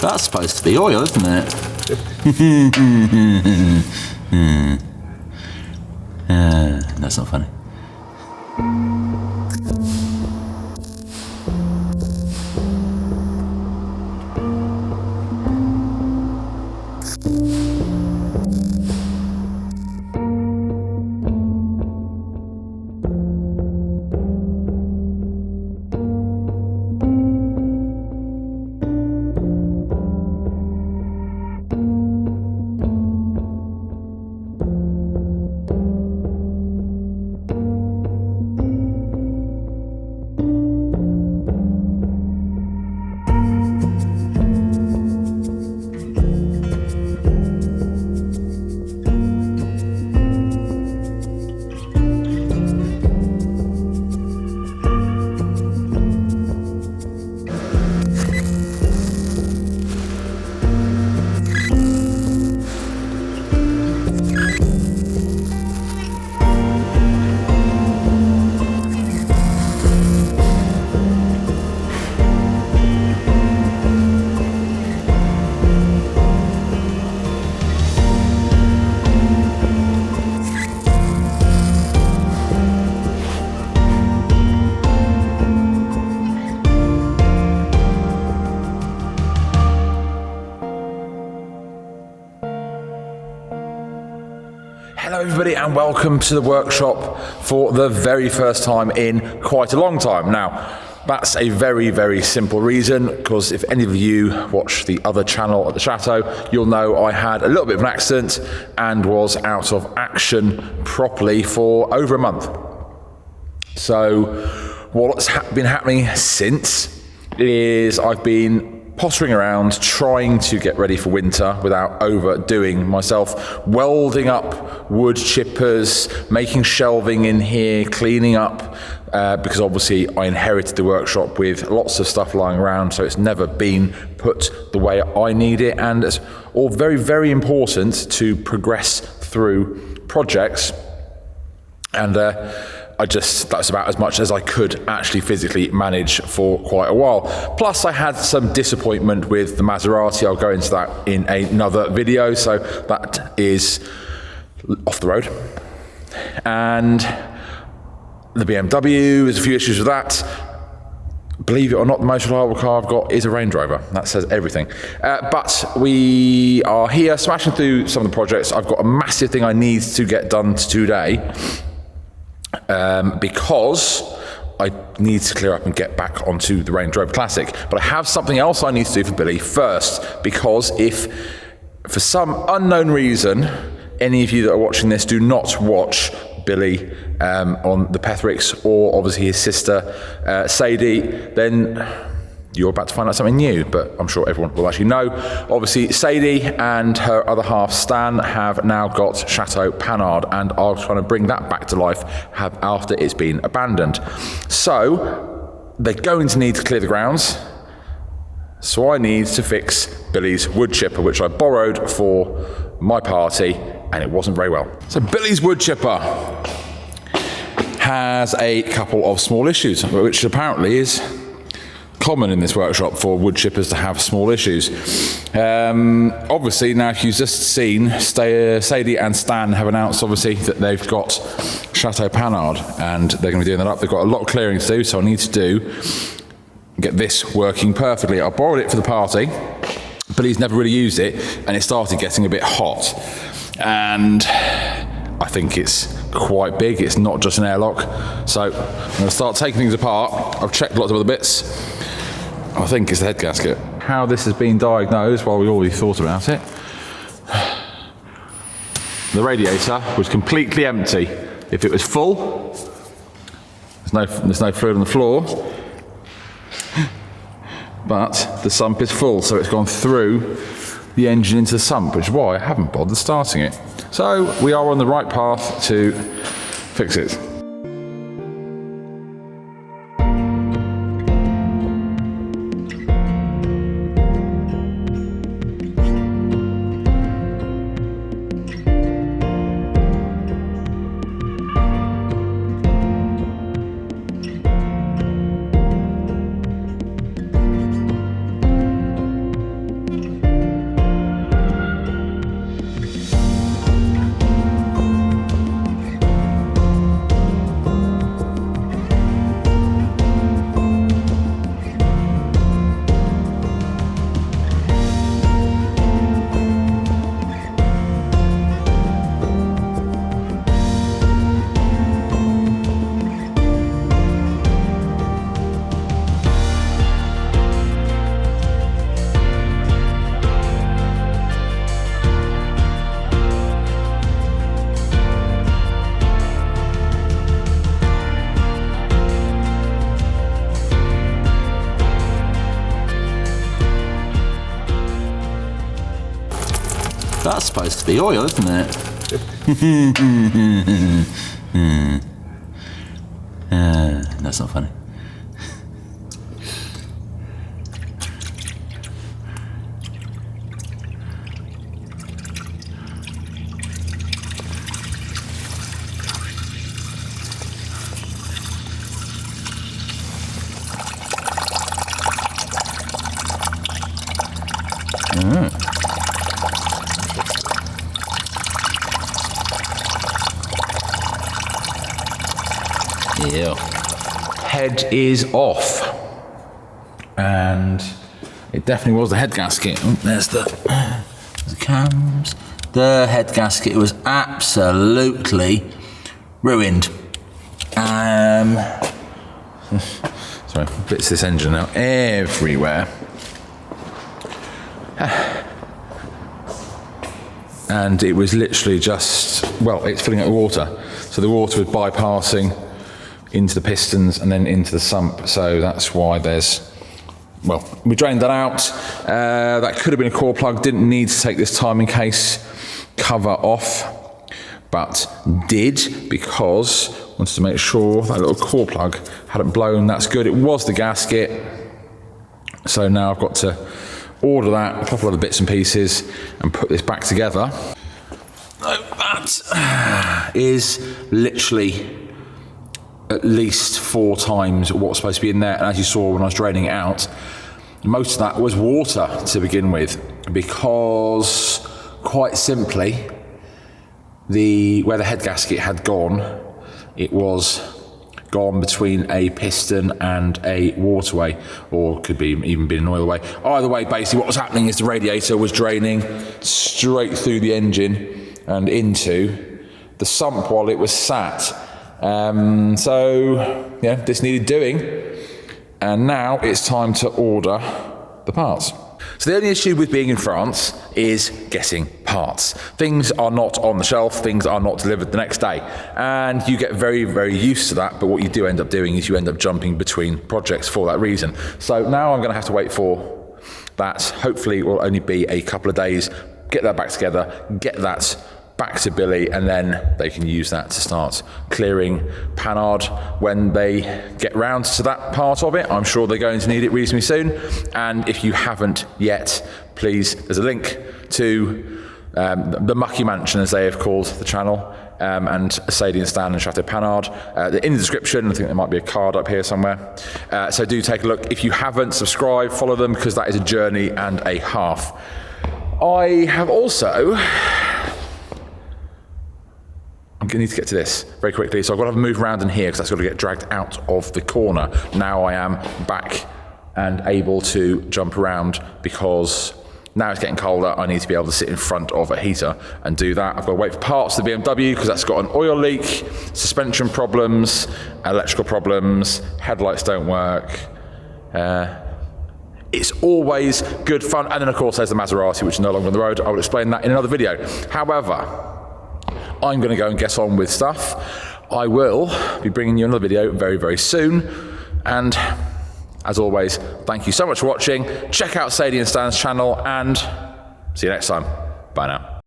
That's supposed to be oil, isn't it? That's not funny. Hello everybody and welcome to the workshop for the very first time in quite a long time. Now, that's a very, very simple reason, because if any of you watch the other channel at the Chateau, you'll know I had a little bit of an accident and was out of action properly for over a month. So what's been happening since is I've been pottering around trying to get ready for winter without overdoing myself, welding up wood chippers, making shelving in here, cleaning up, because obviously I inherited the workshop with lots of stuff lying around, so it's never been put the way I need it, and it's all very, very important to progress through projects. And that's about as much as I could actually physically manage for quite a while. Plus I had some disappointment with the Maserati. I'll go into that in another video, so that is off the road. And the BMW, there's a few issues with that. Believe it or not, the most reliable car I've got is a Range Rover. That says everything. But we are here smashing through some of the projects. I've got a massive thing I need to get done today. Because I need to clear up and get back onto the Range Rover Classic. But I have something else I need to do for Billy first, because if, for some unknown reason, any of you that are watching this do not watch Billy on the Pethricks, or obviously his sister Sadie, then you're about to find out something new, but I'm sure everyone will actually know. Obviously, Sadie and her other half, Stan, have now got Chateau Pannard and are trying to bring that back to life after it's been abandoned. So, they're going to need to clear the grounds, so I need to fix Billy's wood chipper, which I borrowed for my party, and it wasn't very well. So, Billy's wood chipper has a couple of small issues, which apparently is common in this workshop for wood chippers to have small issues. Obviously, now if you've just seen, Sadie and Stan have announced obviously that they've got Chateau Pannard and they're going to be doing that up. They've got a lot of clearing to do, so I need to get this working perfectly. I borrowed it for the party, but he's never really used it, and it started getting a bit hot. And I think it's quite big. It's not just an airlock. So I'm going to start taking things apart. I've checked lots of other bits. I think it's the head gasket. How this has been diagnosed, while we already thought about it, the radiator was completely empty. If it was full, there's no fluid on the floor, but the sump is full, so it's gone through the engine into the sump, which is why I haven't bothered starting it. So we are on the right path to fix it. That's supposed to be oil, isn't it? That's not funny. Yeah. Head is off. And it definitely was the head gasket. Oh, there's the cams. The head gasket was absolutely ruined. Sorry, bits of this engine now everywhere. And it was literally just, well, it's filling up with water. So the water was bypassing into the pistons and then into the sump. So that's why there's, well, we drained that out. That could have been a core plug. Didn't need to take this timing case cover off, but did because wanted to make sure that little core plug hadn't blown. That's good. It was the gasket. So now I've got to order that, a couple of other bits and pieces, and put this back together. That is literally at least 4 times what's supposed to be in there. And as you saw when I was draining it out, most of that was water to begin with, because quite simply, where the head gasket had gone, it was gone between a piston and a waterway, or could be even been an oilway. Either way, basically what was happening is the radiator was draining straight through the engine and into the sump while it was sat. So yeah, this needed doing, and now it's time to order the parts. So the only issue with being in France is getting parts. Things are not on the shelf, things are not delivered the next day. And you get very, very used to that, but what you do end up doing is you end up jumping between projects for that reason. So now I'm gonna have to wait for that. Hopefully it will only be a couple of days, get that back together, get that back to Billy, and then they can use that to start clearing Pannard when they get round to that part of it. I'm sure they're going to need it reasonably soon. And if you haven't yet, please, there's a link to the Mucky Mansion, as they have called the channel, and Sadie Stan and Chateau Pannard. In the description, I think there might be a card up here somewhere. So do take a look. If you haven't, subscribe, follow them, because that is a journey and a half. I have also, I'm going to need to get to this very quickly, so I've got to move around in here because that's got to get dragged out of the corner. Now I am back and able to jump around because now it's getting colder. I need to be able to sit in front of a heater and do that. I've got to wait for parts of the BMW because that's got an oil leak, suspension problems, electrical problems, headlights don't work. It's always good fun. And then of course there's the Maserati, which is no longer on the road. I will explain that in another video. However, I'm going to go and get on with stuff. I will be bringing you another video very, very soon. And as always, thank you so much for watching. Check out Sadie and Stan's channel, and see you next time. Bye now.